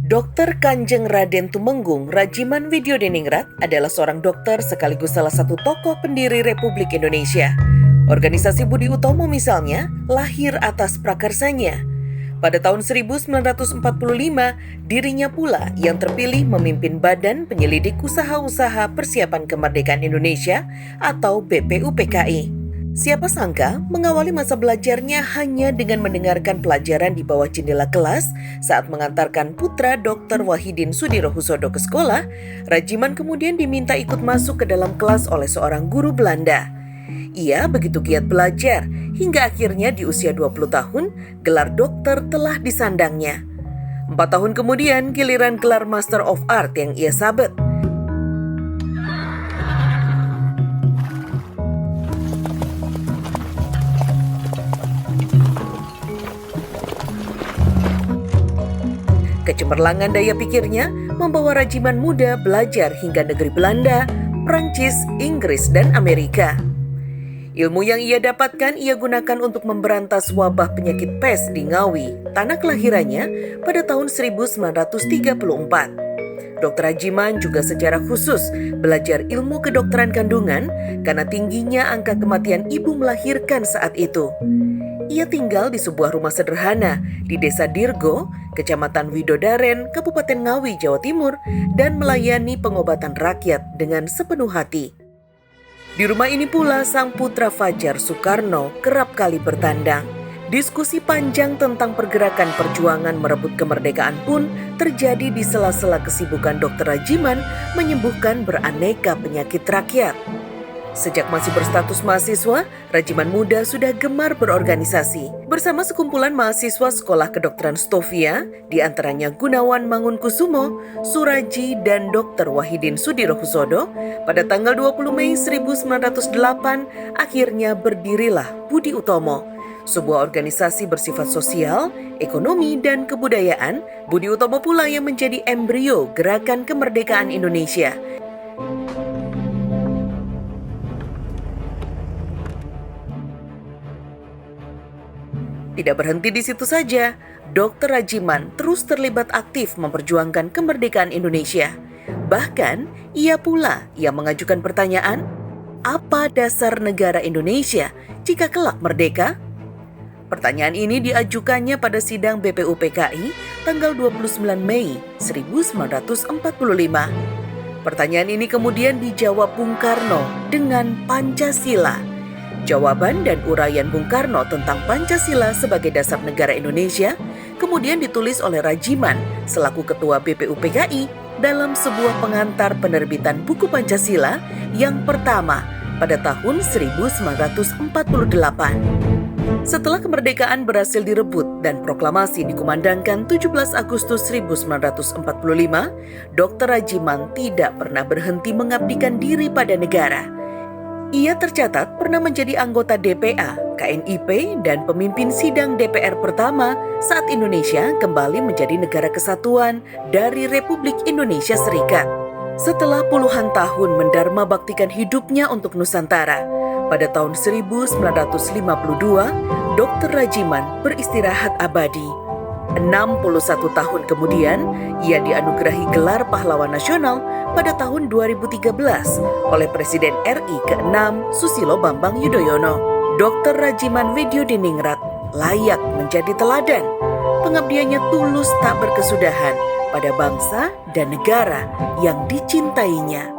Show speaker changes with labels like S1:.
S1: Dr. Kanjeng Raden Tumenggung Rajiman Widyodiningrat adalah seorang dokter sekaligus salah satu tokoh pendiri Republik Indonesia. Organisasi Budi Utomo misalnya lahir atas prakarsanya. Pada tahun 1945, dirinya pula yang terpilih memimpin Badan Penyelidik Usaha-Usaha Persiapan Kemerdekaan Indonesia atau BPUPKI. Siapa sangka mengawali masa belajarnya hanya dengan mendengarkan pelajaran di bawah jendela kelas saat mengantarkan putra Dr. Wahidin Sudirohusodo ke sekolah, Rajiman kemudian diminta ikut masuk ke dalam kelas oleh seorang guru Belanda. Ia begitu giat belajar hingga akhirnya di usia 20 tahun gelar dokter telah disandangnya. 4 tahun kemudian giliran gelar Master of Art yang ia sabet. Kecemerlangan daya pikirnya membawa Rajiman muda belajar hingga negeri Belanda, Prancis, Inggris, dan Amerika. Ilmu yang ia dapatkan ia gunakan untuk memberantas wabah penyakit pes di Ngawi, tanah kelahirannya pada tahun 1934. Dr. Rajiman juga secara khusus belajar ilmu kedokteran kandungan karena tingginya angka kematian ibu melahirkan saat itu. Ia tinggal di sebuah rumah sederhana di Desa Dirgo, Kecamatan Widodaren, Kabupaten Ngawi, Jawa Timur, dan melayani pengobatan rakyat dengan sepenuh hati. Di rumah ini pula sang putra Fajar Soekarno kerap kali bertandang. Diskusi panjang tentang pergerakan perjuangan merebut kemerdekaan pun terjadi di sela-sela kesibukan Dr. Rajiman menyembuhkan beraneka penyakit rakyat. Sejak masih berstatus mahasiswa, Rajiman muda sudah gemar berorganisasi. Bersama sekumpulan mahasiswa Sekolah Kedokteran Stovia, di antaranya Gunawan Mangunkusumo, Suraji, dan Dr. Wahidin Sudirohusodo, pada tanggal 20 Mei 1908, akhirnya berdirilah Budi Utomo. Sebuah organisasi bersifat sosial, ekonomi, dan kebudayaan. Budi Utomo pula yang menjadi embrio gerakan kemerdekaan Indonesia. Tidak berhenti di situ saja, Dr. Rajiman terus terlibat aktif memperjuangkan kemerdekaan Indonesia. Bahkan, ia pula yang mengajukan pertanyaan, apa dasar negara Indonesia jika kelak merdeka? Pertanyaan ini diajukannya pada sidang BPUPKI tanggal 29 Mei 1945. Pertanyaan ini kemudian dijawab Bung Karno dengan Pancasila. Jawaban dan uraian Bung Karno tentang Pancasila sebagai dasar negara Indonesia kemudian ditulis oleh Rajiman selaku Ketua BPUPKI dalam sebuah pengantar penerbitan buku Pancasila yang pertama pada tahun 1948. Setelah kemerdekaan berhasil direbut dan proklamasi dikumandangkan 17 Agustus 1945, Dr. Rajiman tidak pernah berhenti mengabdikan diri pada negara. Ia tercatat pernah menjadi anggota DPA, KNIP, dan pemimpin sidang DPR pertama saat Indonesia kembali menjadi negara kesatuan dari Republik Indonesia Serikat. Setelah puluhan tahun mendharma baktikan hidupnya untuk Nusantara, pada tahun 1952, Dr. Rajiman beristirahat abadi. 61 tahun kemudian, ia dianugerahi gelar pahlawan nasional pada tahun 2013 oleh Presiden RI ke-6 Susilo Bambang Yudhoyono. Dr. Rajiman Widyodiningrat layak menjadi teladan. Pengabdiannya tulus tak berkesudahan pada bangsa dan negara yang dicintainya.